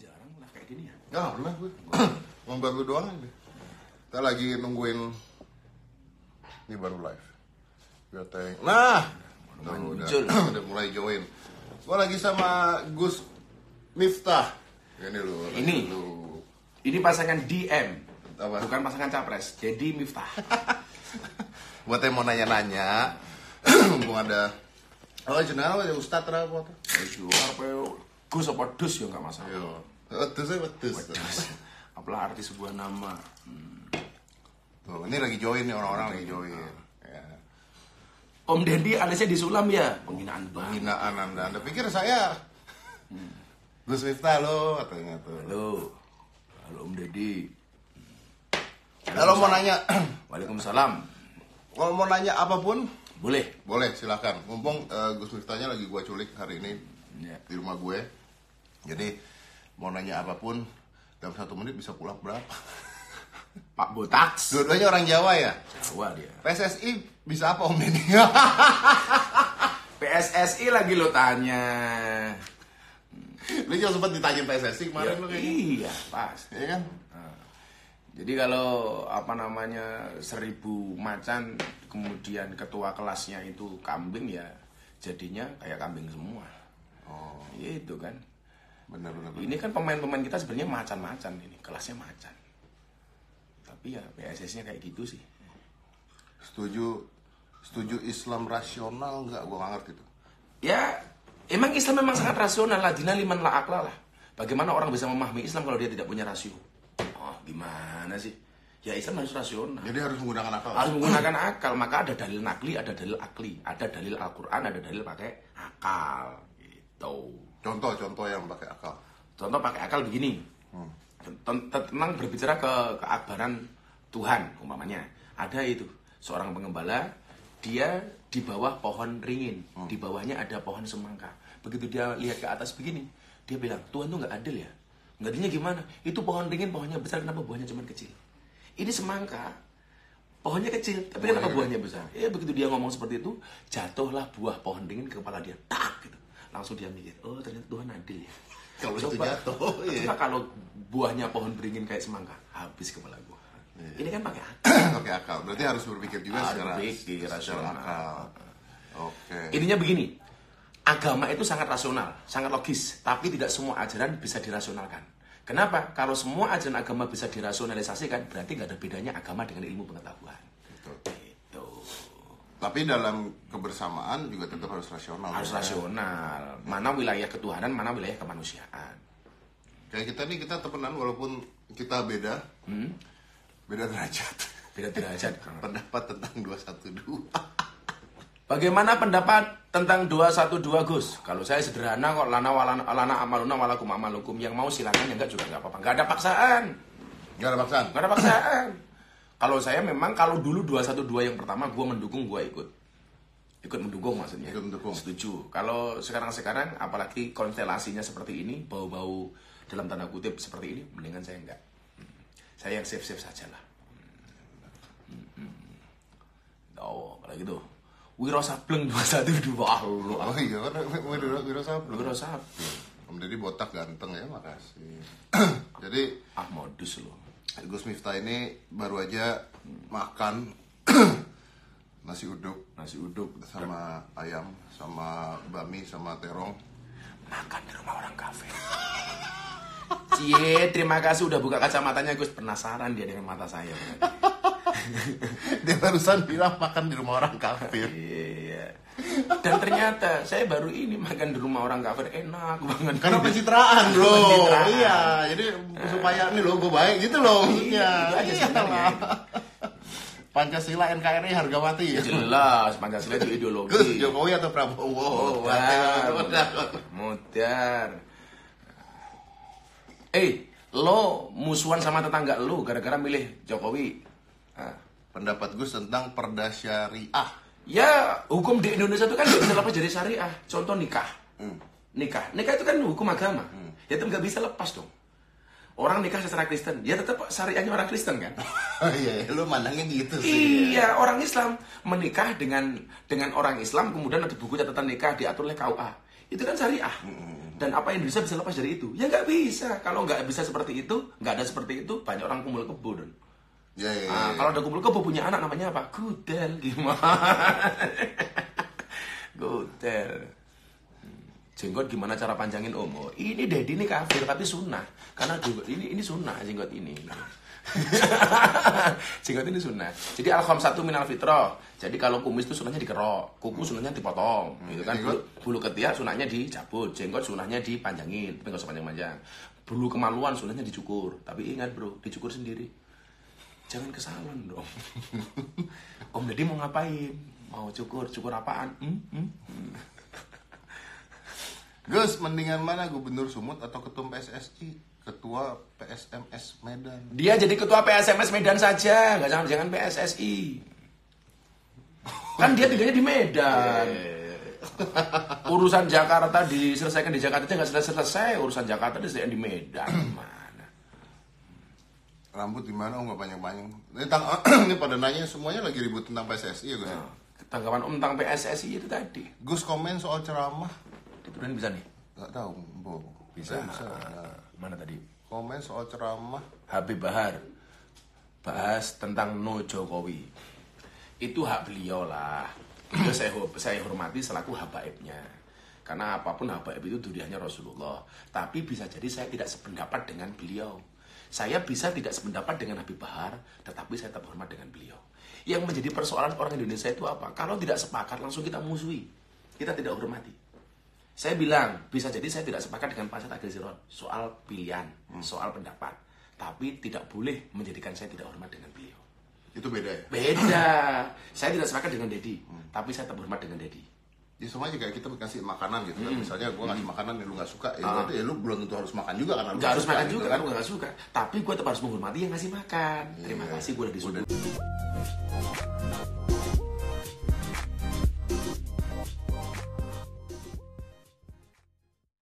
jarang lah kayak gini ya. Ya pernah gue. Ngomong lu doang aja. Kita lagi nungguin ini baru live. Nah, udah mulai join. Gue lagi sama Gus Miftah. Ini pasangan DM. Apa? Bukan pasangan capres. Jadi Miftah. Buat yang mau nanya-nanya, mumpung ada jenal ya Ustadz apa tuh? Gus apa Dus ya nggak masalah. Yo, wedus. Apalah arti sebuah nama. Tuh, ini lagi join nih orang-orang lagi join. Ya. Om Dendi aliasnya disulam ya. Penghinaan banget. Penghinaan Anda pikir saya Gus Miftah lo katanya tuh. Halo Om Dendi. Kalau mau nanya, Waalaikumsalam. kalau mau nanya apapun, Boleh. silakan. Mumpung Gus Miftahnya lagi gua culik hari ini di rumah gue. Jadi mau nanya apapun dalam 1 menit bisa pulang berapa? Pak Botaks. Dua-duanya orang Jawa ya? Jawa dia. PSSI bisa apa Om Deddy? PSSI lagi lo tanya. Lu juga sempat ditanya PSSI kemarin lu kayaknya. Iya, pas. Iya kan? Jadi kalau 1000 macan kemudian ketua kelasnya itu kambing ya jadinya kayak kambing semua. Oh, Itu kan. benar. Ini kan pemain-pemain kita sebenarnya macan-macan ini, kelasnya macan. Tapi ya PSSI-nya kayak gitu sih. Setuju Islam rasional enggak? Gua nggak ngerti tuh. Ya, emang Islam memang sangat rasional lah, dina liman la akla lah. Bagaimana orang bisa memahami Islam kalau dia tidak punya rasio? Oh, gimana sih? Ya Islam harus rasional. Jadi harus menggunakan akal. Harus menggunakan akal, maka ada dalil nakli, ada dalil akli, ada dalil Al-Quran, ada dalil pakai akal. Gitu. Contoh yang pakai akal. Contoh pakai akal begini. Tentang berbicara keakbaran Tuhan, umpamanya. Ada itu, seorang pengembala, dia di bawah pohon ringin, di bawahnya ada pohon semangka. Begitu dia lihat ke atas begini, dia bilang, Tuhan tuh nggak adil ya? Nggak adilnya gimana? Itu pohon ringin, pohonnya besar, kenapa buahnya cuma kecil? Ini semangka, pohonnya kecil, tapi kenapa buahnya besar? Ya begitu dia ngomong seperti itu, jatuhlah buah pohon ringin ke kepala dia, tak gitu. Langsung dia mikir, oh ternyata Tuhan adil ya. Kalau itu jatuh, coba kalau buahnya pohon beringin kayak semangka, habis kepala gua. Ini kan pakai akal. pakai akal. Berarti harus berpikir juga secara rasional. akal. Oke. Ininya begini, agama itu sangat rasional, sangat logis, tapi tidak semua ajaran bisa dirasionalkan. Kenapa? Kalau semua ajaran agama bisa dirasionalisasikan, berarti nggak ada bedanya agama dengan ilmu pengetahuan. Betul. Itu. Tapi dalam kebersamaan juga tetap harus rasional. Harus ya. rasional. Mana wilayah ketuhanan, mana wilayah kemanusiaan. Kayak kita nih, kita temenan walaupun kita beda derajat. Beda derajat. Pendapat tentang 212. Bagaimana pendapat tentang 212 Gus? Kalau saya sederhana kok, lana amaluna walakum amalukum. Yang mau silakan, yang enggak juga enggak apa-apa. Enggak ada paksaan. Gak ada paksaan. Enggak ada paksaan. Kalau saya memang, kalau dulu 212 yang pertama gue mendukung, gue ikut mendukung maksudnya. Ikut mendukung. Setuju. Kalau sekarang apalagi konstelasinya seperti ini, bau-bau dalam tanda kutip seperti ini, mendingan saya enggak. Saya yang safe saja lah. Oh, kalau gitu. Wiro Sableng 212. Oh iya kan, Wiro Sableng. Wiro Sableng. Om Deddy botak ganteng ya, makasih. Jadi modus loh. Gus Miftah ini baru aja makan nasi uduk sama ayam, sama bami, sama terong. Makan di rumah orang kafir. Cie, terima kasih udah buka kacamatanya Gus. Penasaran dia dengan mata saya. Dia barusan bilang makan di rumah orang kafir. Iya. Dan ternyata saya baru ini makan di rumah orang kafir, enak banget. Karena pencitraan bro. Pencitraan. Iya, jadi supaya nih logo baik gitu loh. Iya, itu aja sebenarnya. Pancasila NKRI harga mati ya. Jelas, Pancasila itu ideologi. Gus Jokowi atau Prabowo? Mudar. Lo musuhan sama tetangga lo gara-gara milih Jokowi. Pendapat Gus tentang perda syariah. Ya, hukum di Indonesia itu kan nggak bisa lepas dari syariah. Contoh nikah. Nikah itu kan hukum agama. Ya itu nggak bisa lepas dong. Orang nikah secara Kristen, ya tetap syariahnya orang Kristen kan? Iya, lu mandangnya gitu sih. Iya, orang Islam menikah dengan orang Islam, kemudian ada buku catatan nikah diatur oleh KUA. Itu kan syariah. Dan apa Indonesia bisa lepas dari itu? Ya nggak bisa. Kalau nggak bisa seperti itu, nggak ada seperti itu, banyak orang kumpul kebo. Kalau ada kumpul kebo punya anak namanya apa? Gudel. Gimana? Gudel. Jenggot gimana cara panjangin om? Oh, ini Dedi ini kafir tapi sunnah. Karena ini sunnah jenggot ini. Jenggot ini sunnah. Jadi al-khamsatu minal fitrah. Jadi kalau kumis itu sunahnya dikerok, kuku sunahnya dipotong, gitu kan. Bulu ketiak sunahnya dicabut, jenggot sunahnya dipanjangin, tapi nggak usah panjang-panjang. Bulu kemaluan sunahnya dicukur. Tapi ingat bro, dicukur sendiri. Jangan ke salon dong. Om Dedi mau ngapain? Mau cukur apaan? Gus, mendingan mana Gubernur Sumut atau Ketum PSSI? Ketua PSMS Medan. Dia jadi ketua PSMS Medan saja, nggak jangan PSSI. Kan dia tinggalnya di Medan. Urusan Jakarta diselesaikan di Jakarta aja nggak selesai. Urusan Jakarta diselesaikan di Medan. Mana? Rambut di mana? Oh, nggak panjang-panjang. Ini pada nanya semuanya lagi ribut tentang PSSI ya Gus. Nah, tanggapan Om tentang PSSI itu tadi. Gus komen soal ceramah. Itu kan bisa nih? Nggak tahu, Bu. Bisa. Mana tadi? Komen soal ceramah. Habib Bahar bahas tentang no Jokowi. Itu hak beliau lah. Beliau saya hormati selaku habaibnya. Karena apapun habaib itu duriannya Rasulullah. Tapi bisa jadi saya tidak sependapat dengan beliau. Saya bisa tidak sependapat dengan Habib Bahar, tetapi saya tetap hormat dengan beliau. Yang menjadi persoalan orang Indonesia itu apa? Kalau tidak sepakat langsung kita musuhi. Kita tidak hormati. Saya bilang, bisa jadi saya tidak sepakat dengan Pak Ustadz Agil Sirot soal pilihan, soal pendapat. Tapi tidak boleh menjadikan saya tidak hormat dengan beliau. Itu beda ya? Beda. Saya tidak sepakat dengan Dedi, tapi saya tetap hormat dengan Dedi. Ya semuanya kayak kita kasih makanan gitu kan. Misalnya gue ngasih makanan yang lu gak suka, ya berarti ya lu belum tentu harus makan juga karena lu gak harus makan gitu juga, kan lu gak suka. Tapi gue tetap harus menghormati yang ngasih makan. Terima kasih gue udah disuruh.